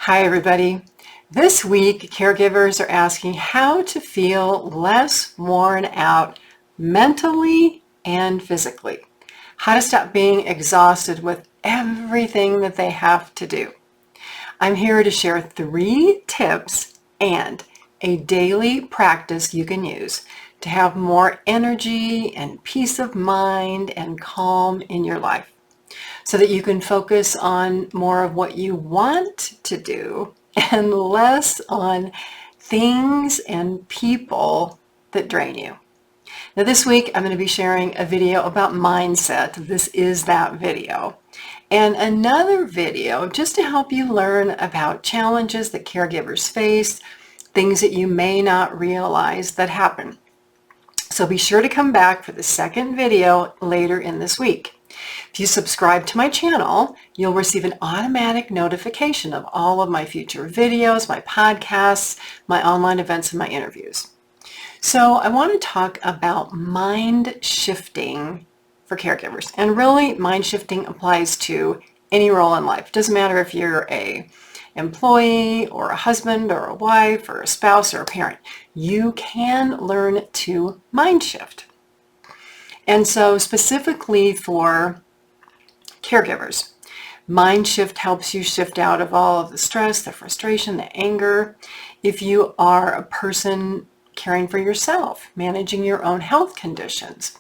Hi, everybody. This week, caregivers are asking how to feel less worn out mentally and physically. How to stop being exhausted with everything that they have to do. I'm here to share 3 tips and a daily practice you can use to have more energy and peace of mind and calm in your life, so that you can focus on more of what you want to do and less on things and people that drain you. Now this week I'm going to be sharing a video about mindset. This is that video. And another video just to help you learn about challenges that caregivers face, things that you may not realize that happen. So be sure to come back for the second video later in this week. If you subscribe to my channel, you'll receive an automatic notification of all of my future videos, my podcasts, my online events, and my interviews. So I want to talk about mind shifting for caregivers. And really, mind shifting applies to any role in life. It doesn't matter if you're an employee or a husband or a wife or a spouse or a parent. You can learn to mind shift. And so specifically for caregivers, mind shift helps you shift out of all of the stress, the frustration, the anger. If you are a person caring for yourself, managing your own health conditions,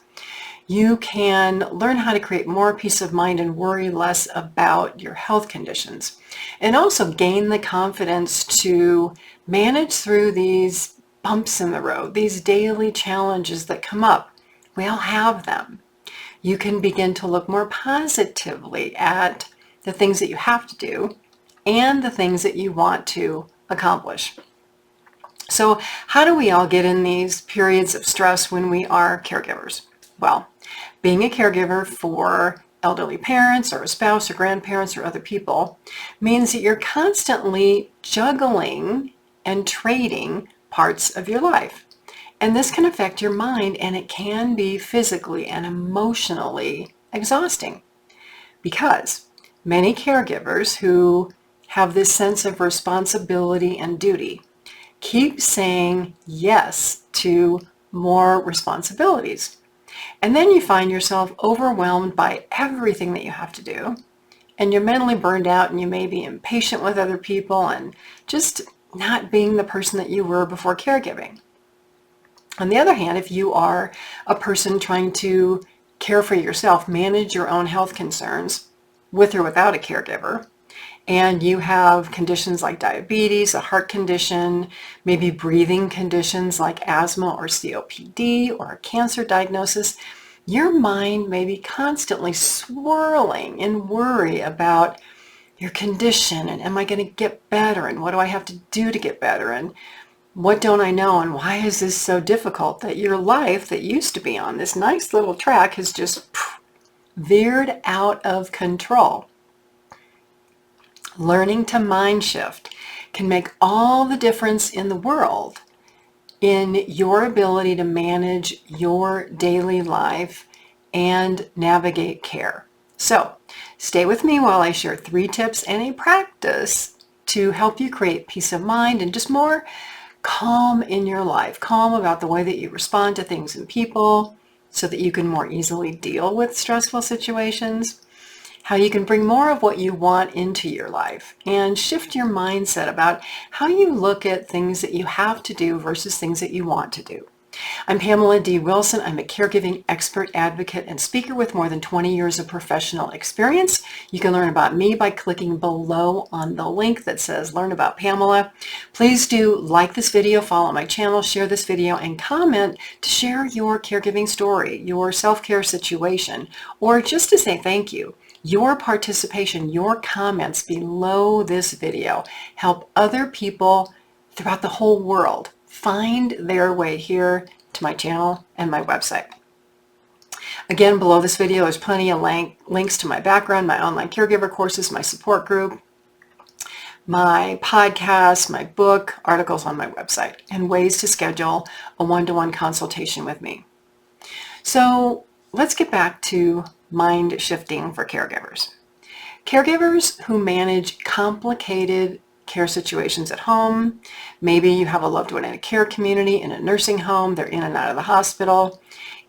you can learn how to create more peace of mind and worry less about your health conditions, and also gain the confidence to manage through these bumps in the road, these daily challenges that come up. We all have them. You can begin to look more positively at the things that you have to do and the things that you want to accomplish. So how do we all get in these periods of stress when we are caregivers? Well, being a caregiver for elderly parents or a spouse or grandparents or other people means that you're constantly juggling and trading parts of your life. And this can affect your mind, and it can be physically and emotionally exhausting, because many caregivers who have this sense of responsibility and duty keep saying yes to more responsibilities. And then you find yourself overwhelmed by everything that you have to do, and you're mentally burned out, and you may be impatient with other people and just not being the person that you were before caregiving. On the other hand, if you are a person trying to care for yourself, manage your own health concerns with or without a caregiver, and you have conditions like diabetes, a heart condition, maybe breathing conditions like asthma or COPD, or a cancer diagnosis, your mind may be constantly swirling in worry about your condition, and am I going to get better, and what do I have to do to get better, and what don't I know, and why is this so difficult, that your life that used to be on this nice little track has just veered out of control. Learning to mind shift can make all the difference in the world in your ability to manage your daily life and navigate care. So stay with me while I share 3 tips and a practice to help you create peace of mind and just more calm in your life, calm about the way that you respond to things and people, so that you can more easily deal with stressful situations, how you can bring more of what you want into your life, and shift your mindset about how you look at things that you have to do versus things that you want to do. I'm Pamela D. Wilson. I'm a caregiving expert, advocate, and speaker with more than 20 years of professional experience. You can learn about me by clicking below on the link that says Learn About Pamela. Please do like this video, follow my channel, share this video, and comment to share your caregiving story, your self-care situation, or just to say thank you. Your participation, your comments below this video help other people throughout the whole world find their way here to my channel and my website. Again, below this video, there's plenty of links to my background, my online caregiver courses, my support group, my podcast, my book, articles on my website, and ways to schedule a one-to-one consultation with me. So let's get back to mind shifting for caregivers. Caregivers who manage complicated care situations at home. Maybe you have a loved one in a care community, in a nursing home, they're in and out of the hospital.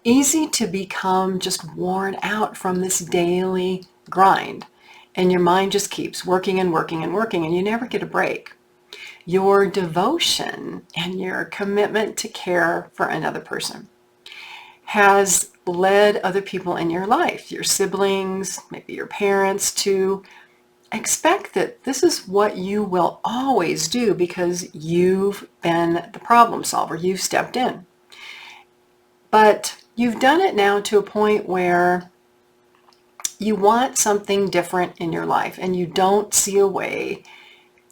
Easy to become just worn out from this daily grind. And your mind just keeps working and working and working, and you never get a break. Your devotion and your commitment to care for another person has led other people in your life, your siblings, maybe your parents, to expect that this is what you will always do because you've been the problem solver. You've stepped in. But you've done it now to a point where you want something different in your life and you don't see a way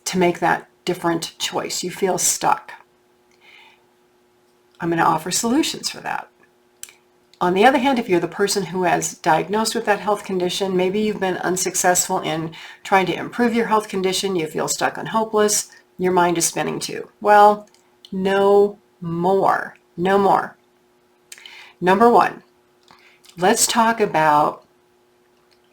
to make that different choice. You feel stuck. I'm going to offer solutions for that. On the other hand, if you're the person who has diagnosed with that health condition, maybe you've been unsuccessful in trying to improve your health condition, you feel stuck and hopeless, your mind is spinning too. Well, no more. No more. Number one, let's talk about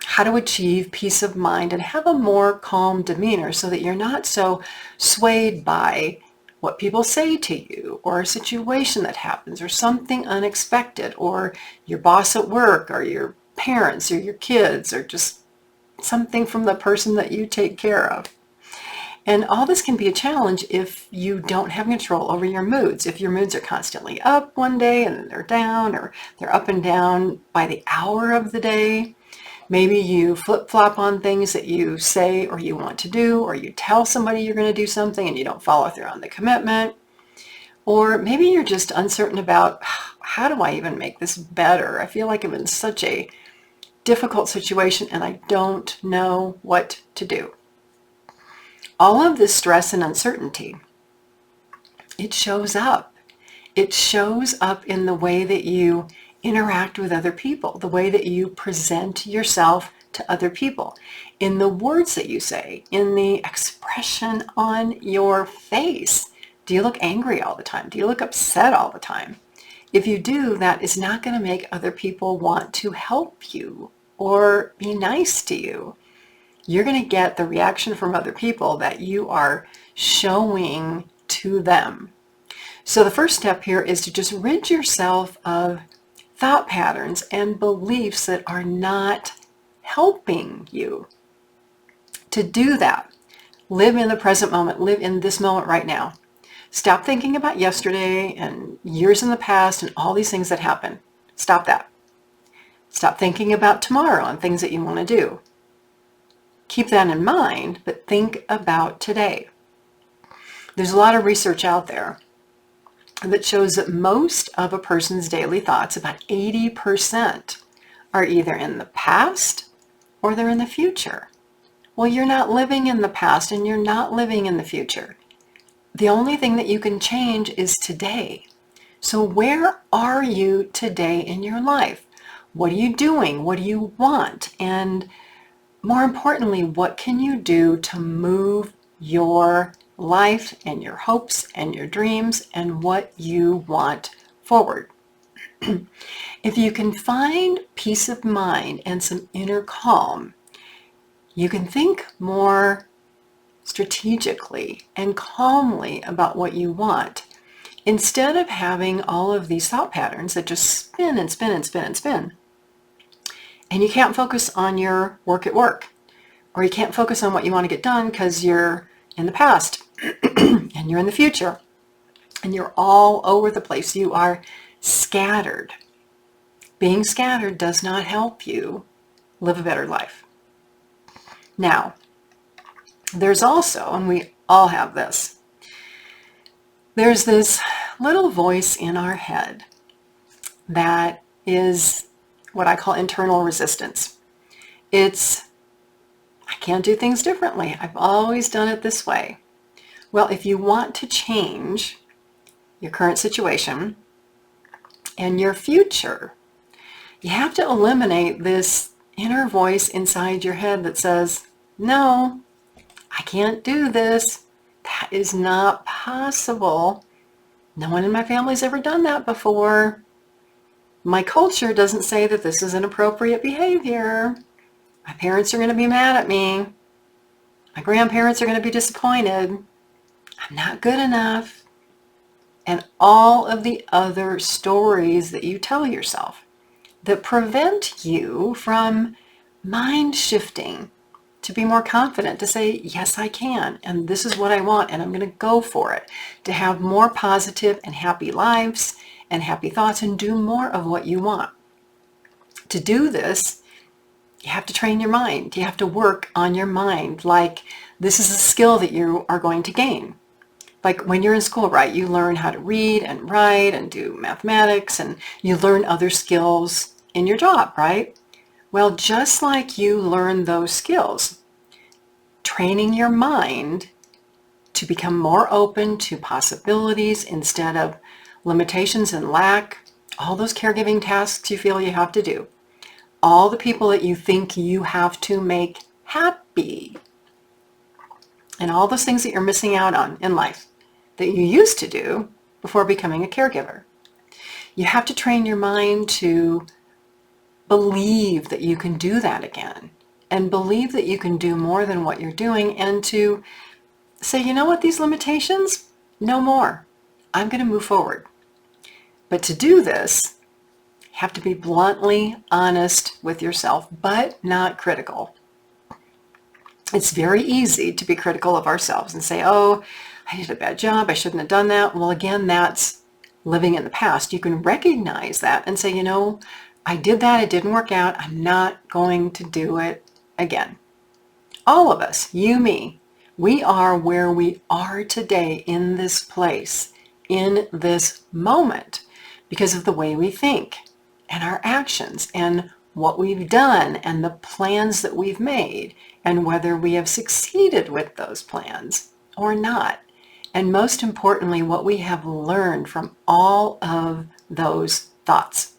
how to achieve peace of mind and have a more calm demeanor so that you're not so swayed by what people say to you, or a situation that happens, or something unexpected, or your boss at work, or your parents, or your kids, or just something from the person that you take care of. And all this can be a challenge if you don't have control over your moods. If your moods are constantly up one day and then they're down, or they're up and down by the hour of the day. Maybe you flip-flop on things that you say or you want to do, or you tell somebody you're going to do something and you don't follow through on the commitment. Or maybe you're just uncertain about, how do I even make this better? I feel like I'm in such a difficult situation and I don't know what to do. All of this stress and uncertainty, it shows up. It shows up in the way that you interact with other people, the way that you present yourself to other people, in the words that you say, in the expression on your face. Do you look angry all the time? Do you look upset all the time? If you do, that is not going to make other people want to help you or be nice to you. You're going to get the reaction from other people that you are showing to them. So the first step here is to just rid yourself of thought patterns and beliefs that are not helping you. To do that, live in the present moment, live in this moment right now. Stop thinking about yesterday and years in the past and all these things that happen. Stop that. Stop thinking about tomorrow and things that you want to do. Keep that in mind, but think about today. There's a lot of research out there that shows that most of a person's daily thoughts, about 80%, are either in the past or they're in the future. Well, you're not living in the past and you're not living in the future. The only thing that you can change is today. So where are you today in your life? What are you doing? What do you want? And more importantly, what can you do to move your life and your hopes and your dreams and what you want forward? If you can find peace of mind and some inner calm, you can think more strategically and calmly about what you want, instead of having all of these thought patterns that just spin and spin and spin and spin. And you can't focus on your work at work, or you can't focus on what you want to get done because you're in the past and you're in the future and you're all over the place. You are scattered. Being scattered does not help you live a better life. Now, there's also, and we all have this, there's this little voice in our head that is what I call internal resistance. It's, I can't do things differently. I've always done it this way. Well, if you want to change your current situation and your future, you have to eliminate this inner voice inside your head that says, no, I can't do this. That is not possible. No one in my family's ever done that before. My culture doesn't say that this is inappropriate behavior. My parents are going to be mad at me. My grandparents are going to be disappointed. I'm not good enough. And all of the other stories that you tell yourself that prevent you from mind shifting to be more confident, to say, yes, I can, and this is what I want, and I'm going to go for it, to have more positive and happy lives and happy thoughts and do more of what you want. To do this, you have to train your mind. You have to work on your mind like this is a skill that you are going to gain. Like when you're in school, right, you learn how to read and write and do mathematics, and you learn other skills in your job, right? Well, just like you learn those skills, training your mind to become more open to possibilities instead of limitations and lack, all those caregiving tasks you feel you have to do, all the people that you think you have to make happy, and all those things that you're missing out on in life that you used to do before becoming a caregiver. You have to train your mind to believe that you can do that again, and believe that you can do more than what you're doing, and to say, you know what, these limitations, no more. I'm going to move forward. But to do this, you have to be bluntly honest with yourself, but not critical. It's very easy to be critical of ourselves and say, oh, I did a bad job, I shouldn't have done that. Well, again, that's living in the past. You can recognize that and say, you know, I did that, it didn't work out, I'm not going to do it again. All of us, you, me, we are where we are today in this place, in this moment, because of the way we think and our actions and what we've done and the plans that we've made and whether we have succeeded with those plans or not. And most importantly, what we have learned from all of those thoughts.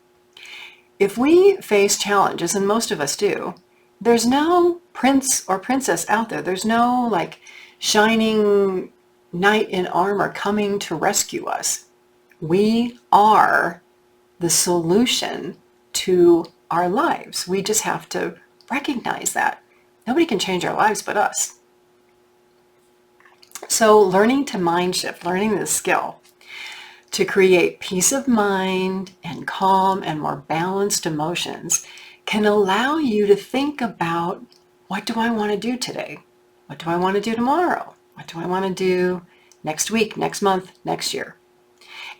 If we face challenges, and most of us do, there's no prince or princess out there. There's no like shining knight in armor coming to rescue us. We are the solution to our lives. We just have to recognize that. Nobody can change our lives but us. So learning to mind shift, learning this skill to create peace of mind and calm and more balanced emotions can allow you to think about, what do I want to do today? What do I want to do tomorrow? What do I want to do next week, next month, next year?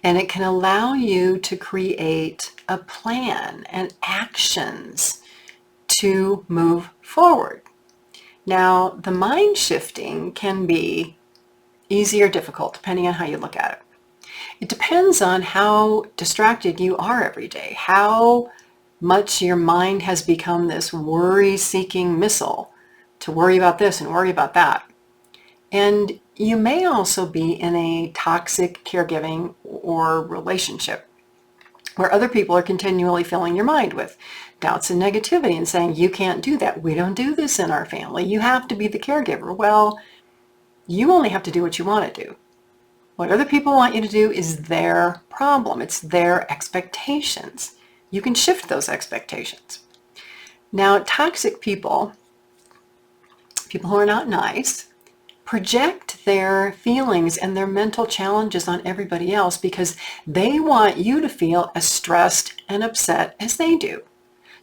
And it can allow you to create a plan and actions to move forward. Now, the mind shifting can be easy or difficult depending on how you look at it. It depends on how distracted you are every day, how much your mind has become this worry-seeking missile to worry about this and worry about that. And you may also be in a toxic caregiving or relationship where other people are continually filling your mind with doubts and negativity and saying, you can't do that. We don't do this in our family. You have to be the caregiver. Well, you only have to do what you want to do. What other people want you to do is their problem. It's their expectations. You can shift those expectations. Now, toxic people, people who are not nice, project their feelings and their mental challenges on everybody else because they want you to feel as stressed and upset as they do.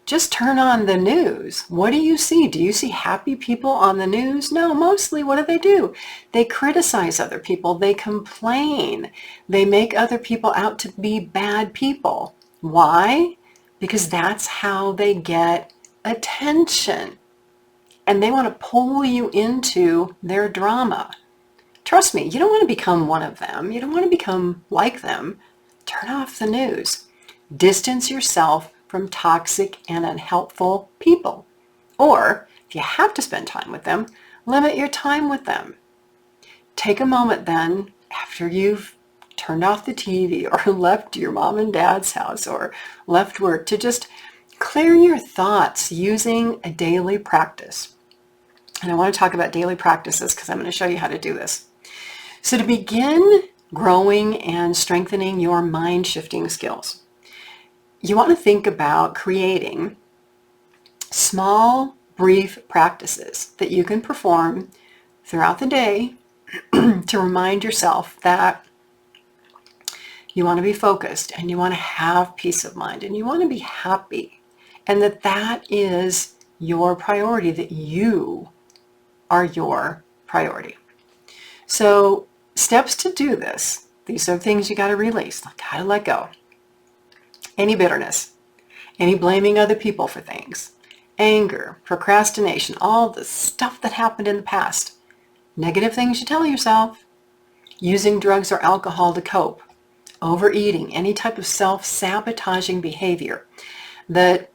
Just turn on the news. What do you see? Do you see happy people on the news? No, mostly what do? They criticize other people. They complain. They make other people out to be bad people. Why? Because that's how they get attention. And they want to pull you into their drama. Trust me, you don't want to become one of them. You don't want to become like them. Turn off the news. Distance yourself from toxic and unhelpful people. Or, if you have to spend time with them, limit your time with them. Take a moment then, after you've turned off the TV or left your mom and dad's house or left work, to just clear your thoughts using a daily practice. And I want to talk about daily practices because I'm going to show you how to do this. So to begin growing and strengthening your mind shifting skills, you want to think about creating small, brief practices that you can perform throughout the day to remind yourself that you want to be focused and you want to have peace of mind and you want to be happy, and that that is your priority, that you are your priority. So steps to do this, these are things you got to release, got to let go. Any bitterness, any blaming other people for things, anger, procrastination, all the stuff that happened in the past, negative things you tell yourself, using drugs or alcohol to cope, overeating, any type of self-sabotaging behavior that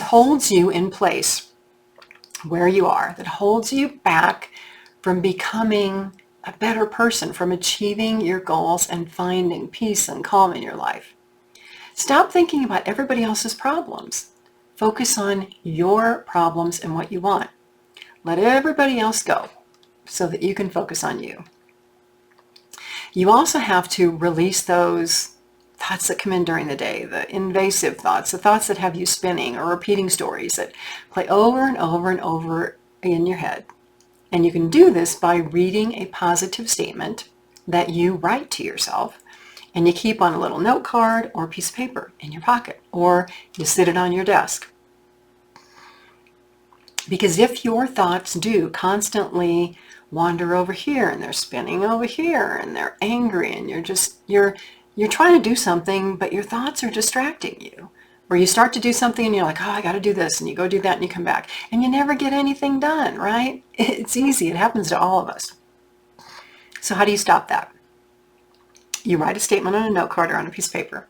holds you in place where you are, that holds you back from becoming a better person, from achieving your goals and finding peace and calm in your life. Stop thinking about everybody else's problems. Focus on your problems and what you want. Let everybody else go so that you can focus on you. You also have to release those thoughts that come in during the day, the invasive thoughts, the thoughts that have you spinning or repeating stories that play over and over and over in your head. And you can do this by reading a positive statement that you write to yourself, and you keep on a little note card or a piece of paper in your pocket, or you sit it on your desk. Because if your thoughts do constantly wander over here and they're spinning over here and they're angry and you're trying to do something, but your thoughts are distracting you, or you start to do something and you're like, oh, I got to do this, and you go do that and you come back and you never get anything done, right? It's easy. It happens to all of us. So how do you stop that? You write a statement on a note card or on a piece of paper,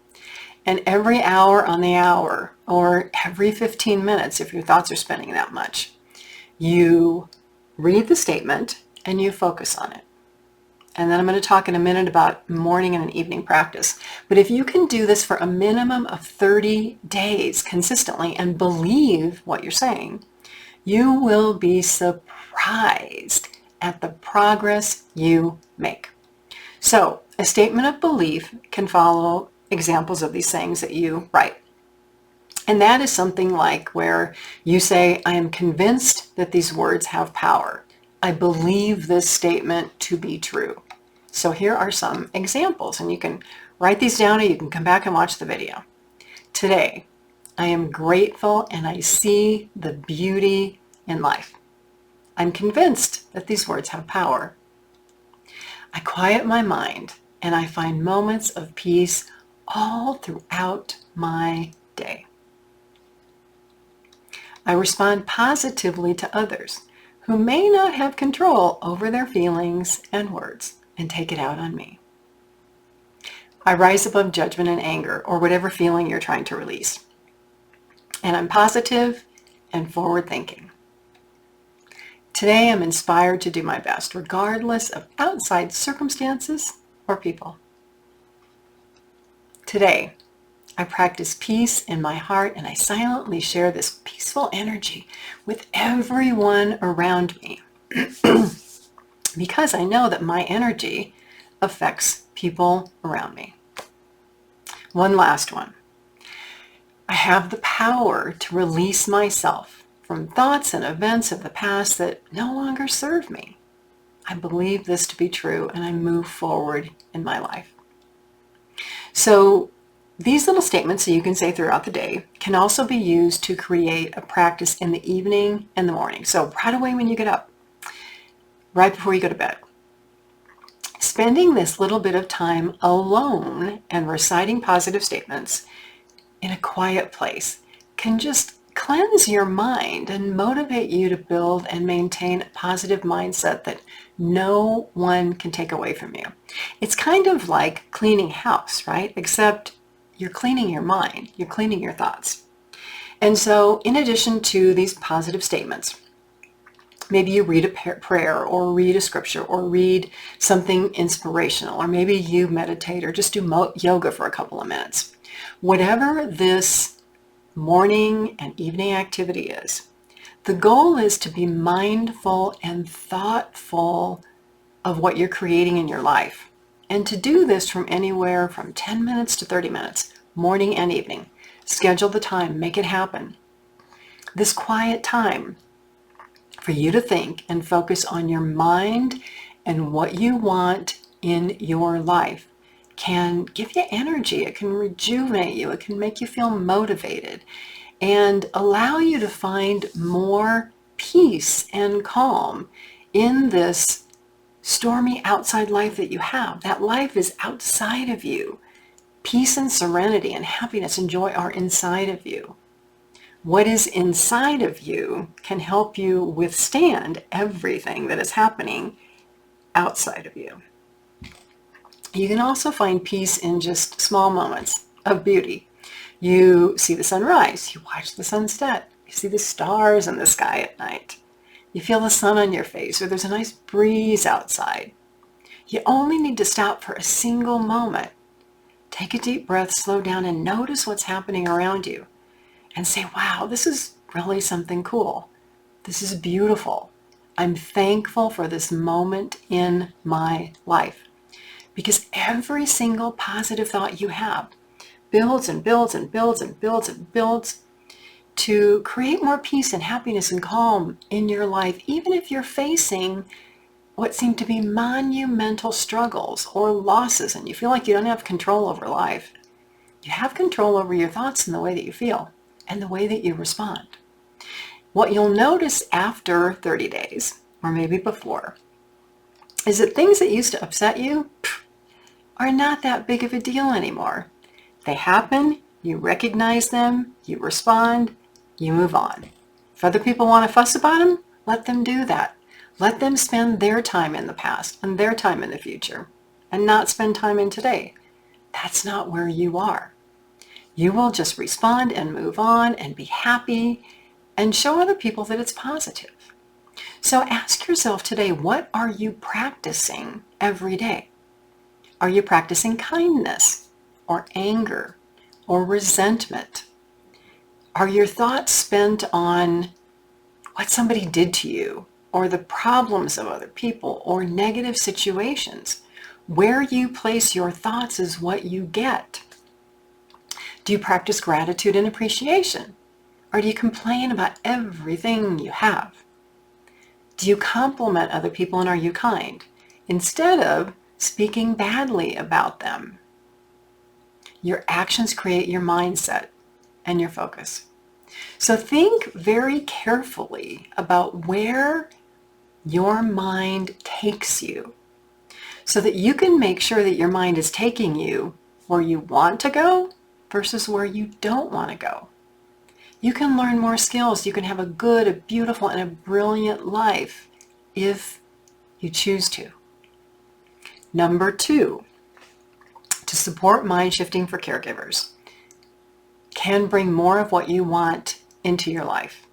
and every hour on the hour, or every 15 minutes if your thoughts are spinning that much, you read the statement and you focus on it. And then I'm going to talk in a minute about morning and an evening practice. But if you can do this for a minimum of 30 days consistently and believe what you're saying, you will be surprised at the progress you make. So a statement of belief can follow examples of these sayings that you write. And that is something like where you say, I am convinced that these words have power. I believe this statement to be true. So here are some examples, and you can write these down or you can come back and watch the video. Today, I am grateful and I see the beauty in life. I'm convinced that these words have power. I quiet my mind and I find moments of peace all throughout my day. I respond positively to others who may not have control over their feelings and words and take it out on me. I rise above judgment and anger, or whatever feeling you're trying to release. And I'm positive and forward thinking. Today I'm inspired to do my best, regardless of outside circumstances or people. Today, I practice peace in my heart, and I silently share this peaceful energy with everyone around me because I know that my energy affects people around me. One last one. I have the power to release myself from thoughts and events of the past that no longer serve me. I believe this to be true, and I move forward in my life. So these little statements that you can say throughout the day can also be used to create a practice in the evening and the morning. So right away when you get up, right before you go to bed, spending this little bit of time alone and reciting positive statements in a quiet place can just cleanse your mind and motivate you to build and maintain a positive mindset that no one can take away from you. It's kind of like cleaning house, right? Except you're cleaning your mind, you're cleaning your thoughts. And so in addition to these positive statements, maybe you read a prayer or read a scripture or read something inspirational, or maybe you meditate or just do yoga for a couple of minutes. Whatever this morning and evening activity is, the goal is to be mindful and thoughtful of what you're creating in your life. And to do this from anywhere from 10 minutes to 30 minutes, morning and evening. Schedule the time, make it happen. This quiet time for you to think and focus on your mind and what you want in your life can give you energy. It can rejuvenate you. It can make you feel motivated and allow you to find more peace and calm in this stormy outside life that you have. That life is outside of you. Peace and serenity and happiness and joy are inside of you. What is inside of you can help you withstand everything that is happening outside of you. You can also find peace in just small moments of beauty. You see the sunrise, you watch the sunset, you see the stars in the sky at night. You feel the sun on your face, or there's a nice breeze outside. You only need to stop for a single moment. Take a deep breath, slow down, and notice what's happening around you. And say, wow, this is really something cool. This is beautiful. I'm thankful for this moment in my life. Because every single positive thought you have builds and builds and builds and builds and builds to create more peace and happiness and calm in your life, even if you're facing what seem to be monumental struggles or losses and you feel like you don't have control over life. You have control over your thoughts and the way that you feel and the way that you respond. What you'll notice after 30 days, or maybe before, is that things that used to upset you are not that big of a deal anymore. They happen, you recognize them, you respond, you move on. If other people want to fuss about them, let them do that. Let them spend their time in the past and their time in the future and not spend time in today. That's not where you are. You will just respond and move on and be happy and show other people that it's positive. So ask yourself today, what are you practicing every day? Are you practicing kindness or anger or resentment? Are your thoughts spent on what somebody did to you or the problems of other people or negative situations? Where you place your thoughts is what you get. Do you practice gratitude and appreciation? Or do you complain about everything you have? Do you compliment other people and are you kind instead of speaking badly about them? Your actions create your mindset and your focus. So think very carefully about where your mind takes you so that you can make sure that your mind is taking you where you want to go versus where you don't want to go. You can learn more skills. You can have a good, a beautiful, and a brilliant life if you choose to. Number 2, to support mind shifting for caregivers can bring more of what you want into your life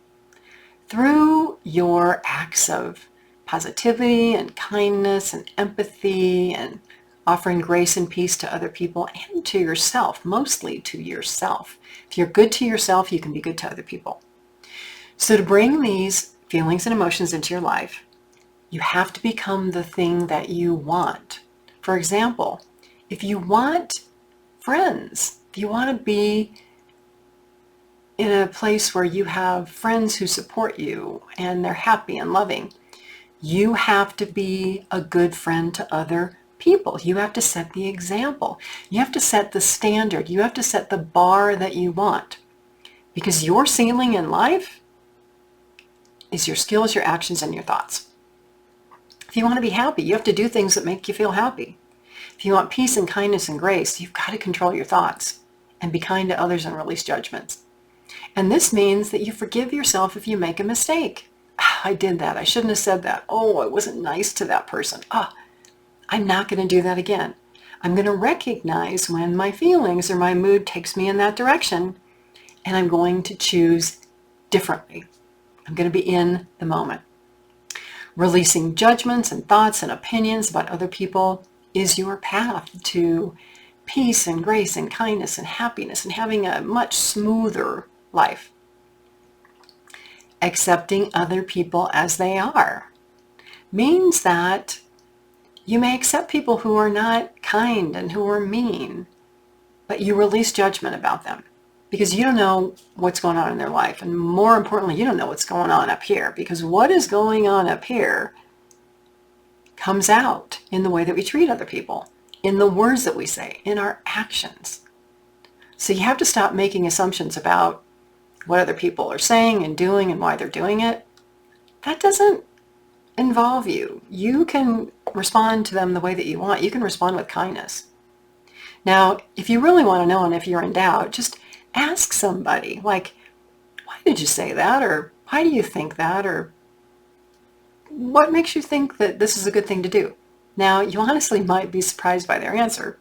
through your acts of positivity and kindness and empathy and offering grace and peace to other people and to yourself, mostly to yourself. If you're good to yourself, you can be good to other people. So to bring these feelings and emotions into your life, you have to become the thing that you want. For example, if you want friends, if you want to be in a place where you have friends who support you and they're happy and loving, you have to be a good friend to other people. You have to set the example. You have to set the standard. You have to set the bar that you want. Because your ceiling in life is your skills, your actions, and your thoughts. If you want to be happy, you have to do things that make you feel happy. If you want peace and kindness and grace, you've got to control your thoughts and be kind to others and release judgments. And this means that you forgive yourself if you make a mistake. I did that. I shouldn't have said that. Oh, I wasn't nice to that person. I'm not going to do that again. I'm going to recognize when my feelings or my mood takes me in that direction, and I'm going to choose differently. I'm going to be in the moment. Releasing judgments and thoughts and opinions about other people is your path to peace and grace and kindness and happiness and having a much smoother life. Accepting other people as they are means that you may accept people who are not kind and who are mean, but you release judgment about them. because you don't know what's going on in their life. And more importantly, you don't know what's going on up here, because what is going on up here comes out in the way that we treat other people, in the words that we say, in our actions. So you have to stop making assumptions about what other people are saying and doing and why they're doing it. That doesn't involve you. You can respond to them the way that you want. You can respond with kindness. Now, if you really want to know and if you're in doubt, just ask somebody, like, why did you say that? Or why do you think that? Or what makes you think that this is a good thing to do? Now, you honestly might be surprised by their answer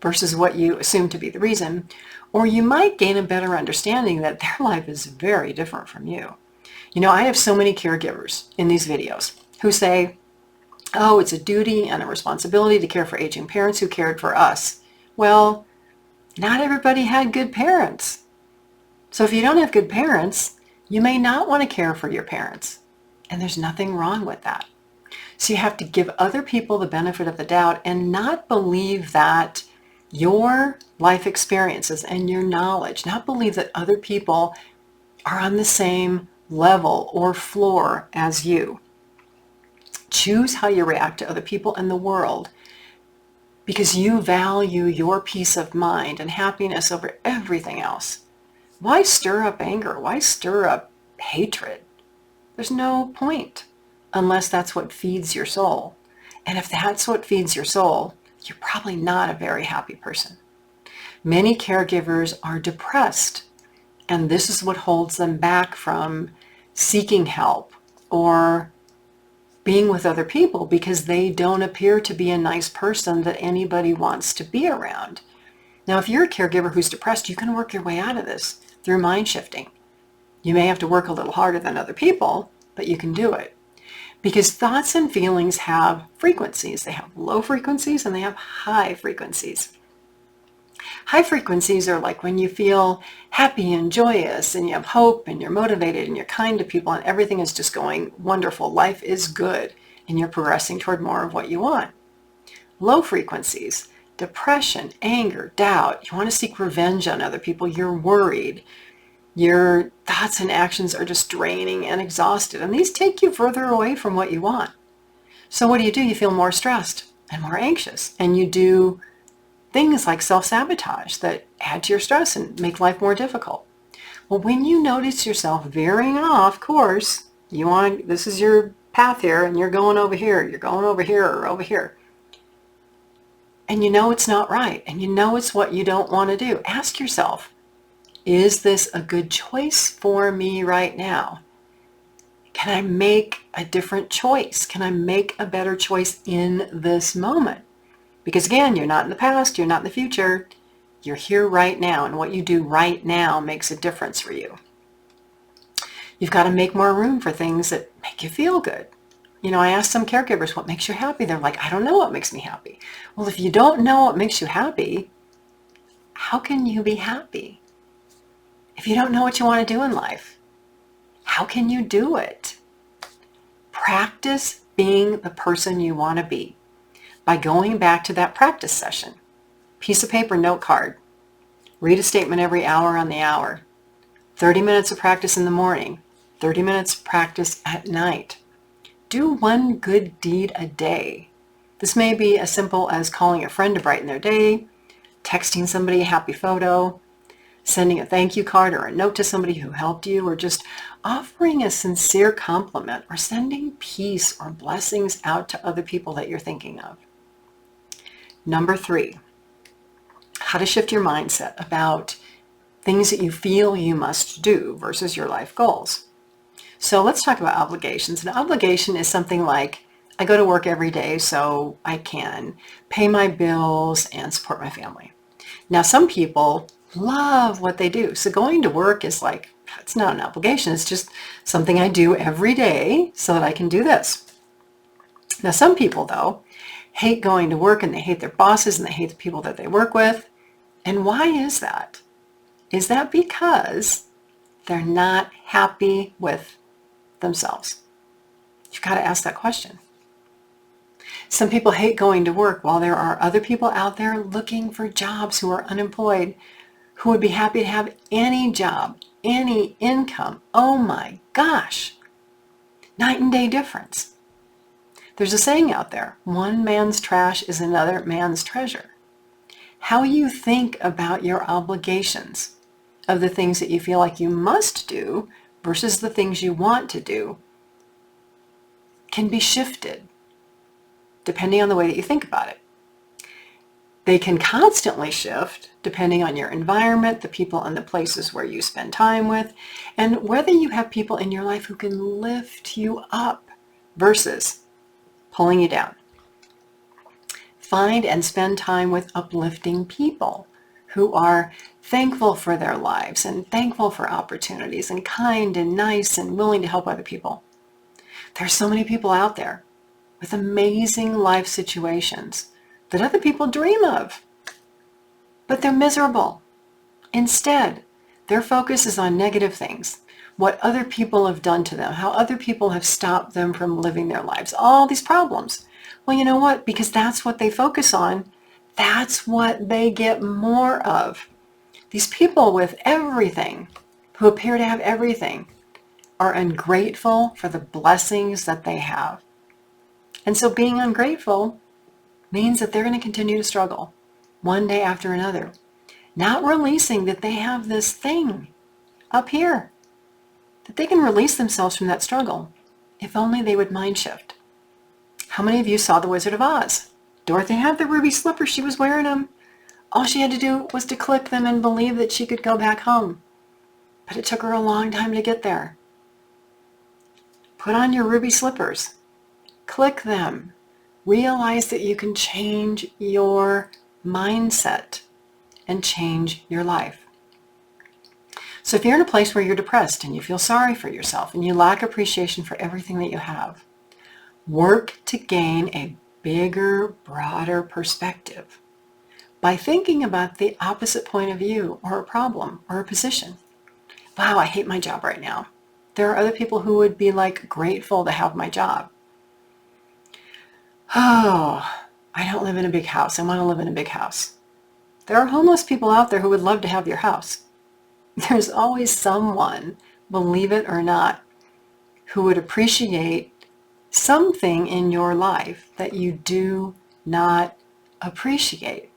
versus what you assume to be the reason, or you might gain a better understanding that their life is very different from you. You know, I have so many caregivers in these videos who say, oh, it's a duty and a responsibility to care for aging parents who cared for us. Well, not everybody had good parents. So if you don't have good parents, you may not want to care for your parents. And there's nothing wrong with that. So you have to give other people the benefit of the doubt and not believe that your life experiences and your knowledge, not believe that other people are on the same level or floor as you. Choose how you react to other people and the world, because you value your peace of mind and happiness over everything else. Why stir up anger? Why stir up hatred? There's no point unless that's what feeds your soul. And if that's what feeds your soul, you're probably not a very happy person. Many caregivers are depressed, and this is what holds them back from seeking help or being with other people, because they don't appear to be a nice person that anybody wants to be around. Now, if you're a caregiver who's depressed, you can work your way out of this through mind shifting. You may have to work a little harder than other people, but you can do it. Because thoughts and feelings have frequencies. They have low frequencies and they have high frequencies. High frequencies are like when you feel happy and joyous and you have hope and you're motivated and you're kind to people and everything is just going wonderful. Life is good and you're progressing toward more of what you want. Low frequencies, depression, anger, doubt. You want to seek revenge on other people. You're worried. Your thoughts and actions are just draining and exhausted. And these take you further away from what you want. So what do? You feel more stressed and more anxious. And you do things like self-sabotage that add to your stress and make life more difficult. Well, when you notice yourself veering off course, this is your path here and you're going over here or over here. And you know it's not right and you know it's what you don't want to do. Ask yourself, is this a good choice for me right now? Can I make a different choice? Can I make a better choice in this moment? Because again, you're not in the past, you're not in the future, you're here right now, and what you do right now makes a difference for you. You've got to make more room for things that make you feel good. You know, I asked some caregivers, what makes you happy? They're like, I don't know what makes me happy. Well, if you don't know what makes you happy, how can you be happy? If you don't know what you want to do in life, how can you do it? Practice being the person you want to be by going back to that practice session. Piece of paper, note card. Read a statement every hour on the hour. 30 minutes of practice in the morning. 30 minutes of practice at night. Do one good deed a day. This may be as simple as calling a friend to brighten their day, texting somebody a happy photo, sending a thank you card or a note to somebody who helped you, or just offering a sincere compliment or sending peace or blessings out to other people that you're thinking of. Number 3, how to shift your mindset about things that you feel you must do versus your life goals. So let's talk about obligations. An obligation is something like, I go to work every day so I can pay my bills and support my family. Now, some people love what they do. So going to work is like, it's not an obligation. It's just something I do every day so that I can do this. Now, some people, though, hate going to work and they hate their bosses and they hate the people that they work with. And why is that? Is that because they're not happy with themselves? You've got to ask that question. Some people hate going to work while there are other people out there looking for jobs who are unemployed, who would be happy to have any job, any income. Oh my gosh, night and day difference. There's a saying out there, one man's trash is another man's treasure. How you think about your obligations of the things that you feel like you must do versus the things you want to do can be shifted depending on the way that you think about it. They can constantly shift depending on your environment, the people and the places where you spend time with, and whether you have people in your life who can lift you up versus pulling you down. Find and spend time with uplifting people who are thankful for their lives and thankful for opportunities and kind and nice and willing to help other people. There's so many people out there with amazing life situations that other people dream of, but they're miserable. Instead, their focus is on negative things, what other people have done to them, how other people have stopped them from living their lives, all these problems. Well, you know what? Because that's what they focus on, that's what they get more of. These people with everything, who appear to have everything, are ungrateful for the blessings that they have. And so being ungrateful means that they're going to continue to struggle one day after another, not releasing that they have this thing up here, that they can release themselves from that struggle if only they would mind shift. How many of you saw The Wizard of Oz? Dorothy had the ruby slippers. She was wearing them. All she had to do was to click them and believe that she could go back home. But it took her a long time to get there. Put on your ruby slippers. Click them. Realize that you can change your mindset and change your life. So if you're in a place where you're depressed and you feel sorry for yourself and you lack appreciation for everything that you have, work to gain a bigger, broader perspective by thinking about the opposite point of view or a problem or a position. Wow, I hate my job right now. There are other people who would be grateful to have my job. Oh, I don't live in a big house. I want to live in a big house. There are homeless people out there who would love to have your house. There's always someone, believe it or not, who would appreciate something in your life that you do not appreciate.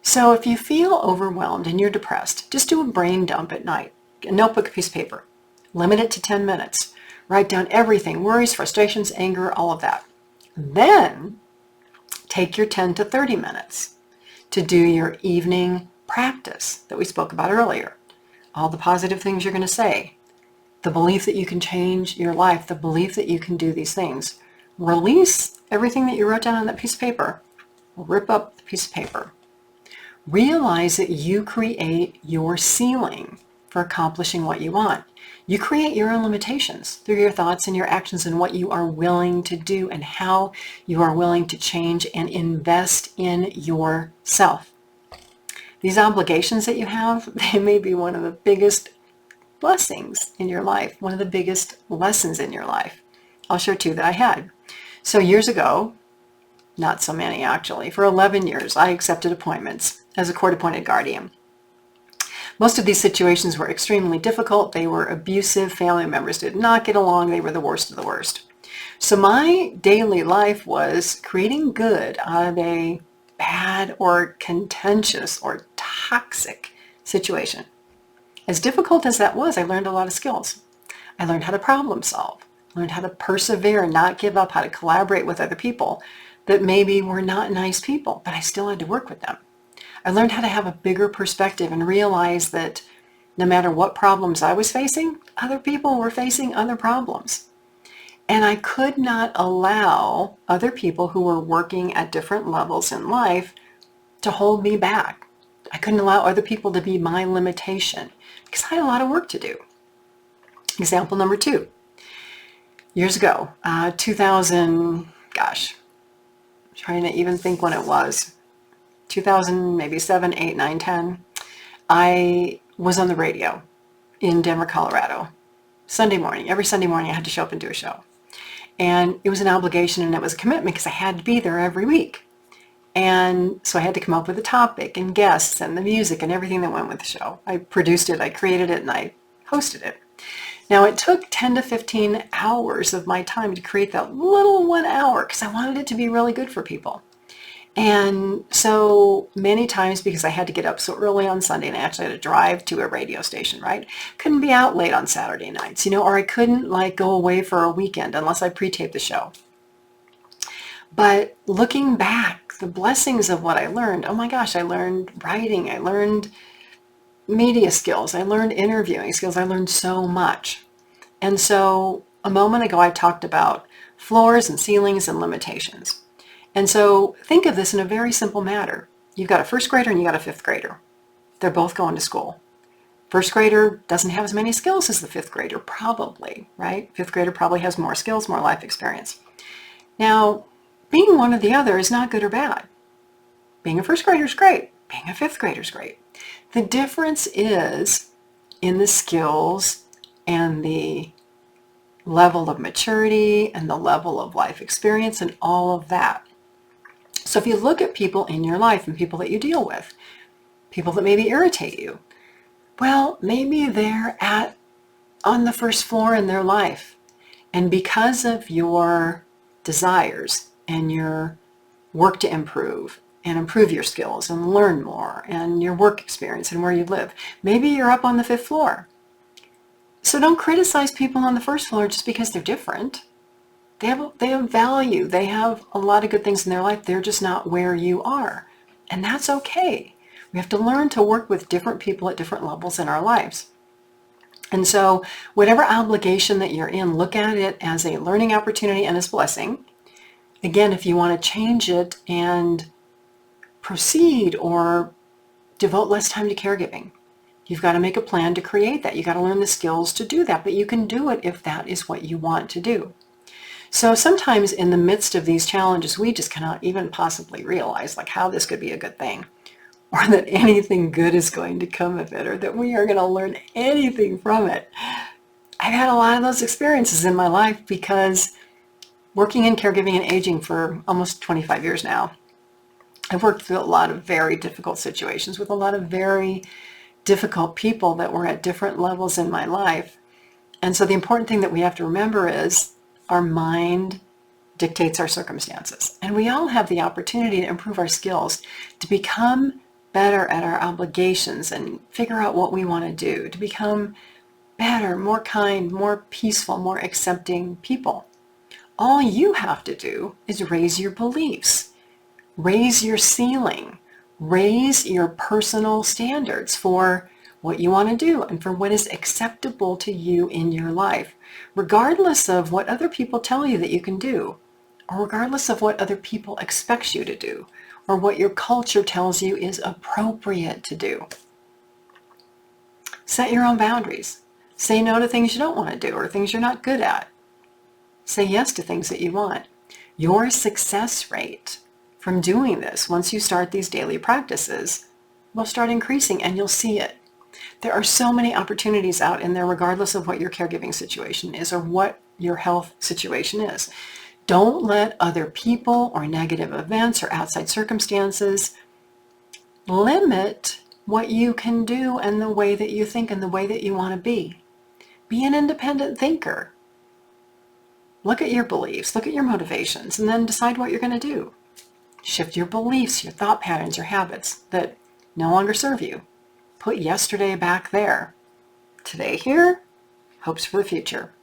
So if you feel overwhelmed and you're depressed, just do a brain dump at night. A notebook, a piece of paper. Limit it to 10 minutes. Write down everything, worries, frustrations, anger, all of that. Then take your 10 to 30 minutes to do your evening practice that we spoke about earlier. All the positive things you're going to say. The belief that you can change your life. The belief that you can do these things. Release everything that you wrote down on that piece of paper. Rip up the piece of paper. Realize that you create your ceiling for accomplishing what you want. You create your own limitations through your thoughts and your actions and what you are willing to do and how you are willing to change and invest in yourself. These obligations that you have, they may be one of the biggest blessings in your life, one of the biggest lessons in your life. I'll share two that I had. So years ago, not so many actually, for 11 years, I accepted appointments as a court-appointed guardian. Most of these situations were extremely difficult. They were abusive. Family members did not get along. They were the worst of the worst. So my daily life was creating good out of a bad or contentious or toxic situation. As difficult as that was, I learned a lot of skills. I learned how to problem solve, learned how to persevere and not give up, how to collaborate with other people that maybe were not nice people, but I still had to work with them. I learned how to have a bigger perspective and realize that no matter what problems I was facing, other people were facing other problems. And I could not allow other people who were working at different levels in life to hold me back. I couldn't allow other people to be my limitation because I had a lot of work to do. Example number 2. Years ago, 2000, gosh, I'm trying to even think when it was. 2000, maybe 7, 8, 9, 10, I was on the radio in Denver, Colorado. Sunday morning. Every Sunday morning I had to show up and do a show. And it was an obligation and it was a commitment because I had to be there every week. And so I had to come up with a topic and guests and the music and everything that went with the show. I produced it, I created it, and I hosted it. Now it took 10 to 15 hours of my time to create that little 1 hour because I wanted it to be really good for people. And so many times, because I had to get up so early on Sunday and I actually had to drive to a radio station, right? Couldn't be out late on Saturday nights, or I couldn't go away for a weekend unless I pre-taped the show. But looking back, the blessings of what I learned, oh my gosh, I learned writing, I learned media skills, I learned interviewing skills, I learned so much. And so a moment ago, I talked about floors and ceilings and limitations. And so think of this in a very simple matter. You've got a first grader and you got a fifth grader. They're both going to school. First grader doesn't have as many skills as the fifth grader, probably, right? Fifth grader probably has more skills, more life experience. Now, being one or the other is not good or bad. Being a first grader is great. Being a fifth grader is great. The difference is in the skills and the level of maturity and the level of life experience and all of that. So if you look at people in your life and people that you deal with, people that maybe irritate you, well, maybe they're on the first floor in their life. And because of your desires and your work to improve and improve your skills and learn more and your work experience and where you live, maybe you're up on the fifth floor. So don't criticize people on the first floor just because they're different. They have value. They have a lot of good things in their life. They're just not where you are. And that's okay. We have to learn to work with different people at different levels in our lives. And so whatever obligation that you're in, look at it as a learning opportunity and as blessing. Again, if you want to change it and proceed or devote less time to caregiving, you've got to make a plan to create that. You've got to learn the skills to do that, but you can do it if that is what you want to do. So sometimes in the midst of these challenges, we just cannot even possibly realize how this could be a good thing, or that anything good is going to come of it, or that we are going to learn anything from it. I've had a lot of those experiences in my life because working in caregiving and aging for almost 25 years now, I've worked through a lot of very difficult situations with a lot of very difficult people that were at different levels in my life. And so the important thing that we have to remember is our mind dictates our circumstances. And we all have the opportunity to improve our skills, to become better at our obligations and figure out what we want to do, to become better, more kind, more peaceful, more accepting people. All you have to do is raise your beliefs, raise your ceiling, raise your personal standards for what you want to do and for what is acceptable to you in your life, regardless of what other people tell you that you can do, or regardless of what other people expect you to do, or what your culture tells you is appropriate to do. Set your own boundaries. Say no to things you don't want to do or things you're not good at. Say yes to things that you want. Your success rate from doing this, once you start these daily practices, will start increasing and you'll see it. There are so many opportunities out in there, regardless of what your caregiving situation is or what your health situation is. Don't let other people or negative events or outside circumstances limit what you can do and the way that you think and the way that you want to be. Be an independent thinker. Look at your beliefs, look at your motivations, and then decide what you're going to do. Shift your beliefs, your thought patterns, your habits that no longer serve you. Put yesterday back there. Today here, hopes for the future.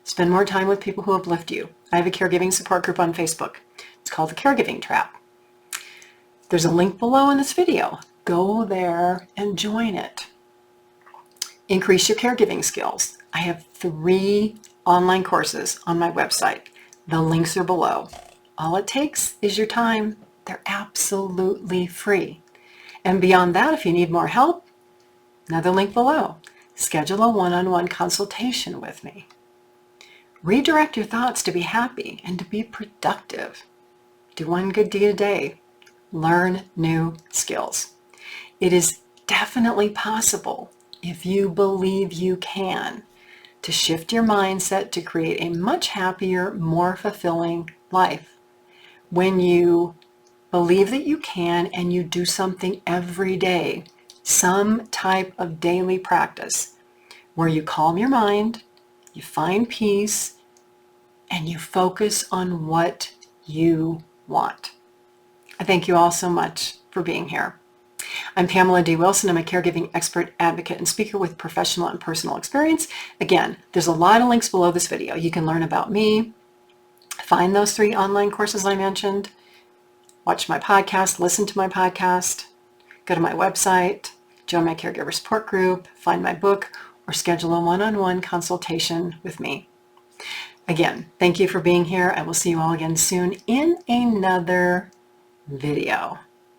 Spend more time with people who uplift you. I have a caregiving support group on Facebook. It's called the Caregiving Trap. There's a link below in this video. Go there and join it. Increase your caregiving skills. I have 3 online courses on my website. The links are below. All it takes is your time. They're absolutely free. And beyond that, if you need more help, another link below. Schedule a one-on-one consultation with me. Redirect your thoughts to be happy and to be productive. Do one good deed a day. Learn new skills. It is definitely possible, if you believe you can, to shift your mindset to create a much happier, more fulfilling life when you Believe that you can, and you do something every day, some type of daily practice where you calm your mind, you find peace, and you focus on what you want. I thank you all so much for being here. I'm Pamela D. Wilson. I'm a caregiving expert, advocate, and speaker with professional and personal experience. Again, there's a lot of links below this video. You can learn about me, find those 3 online courses I mentioned, watch my podcast, listen to my podcast, go to my website, join my caregiver support group, find my book, or schedule a one-on-one consultation with me. Again, thank you for being here. I will see you all again soon in another video.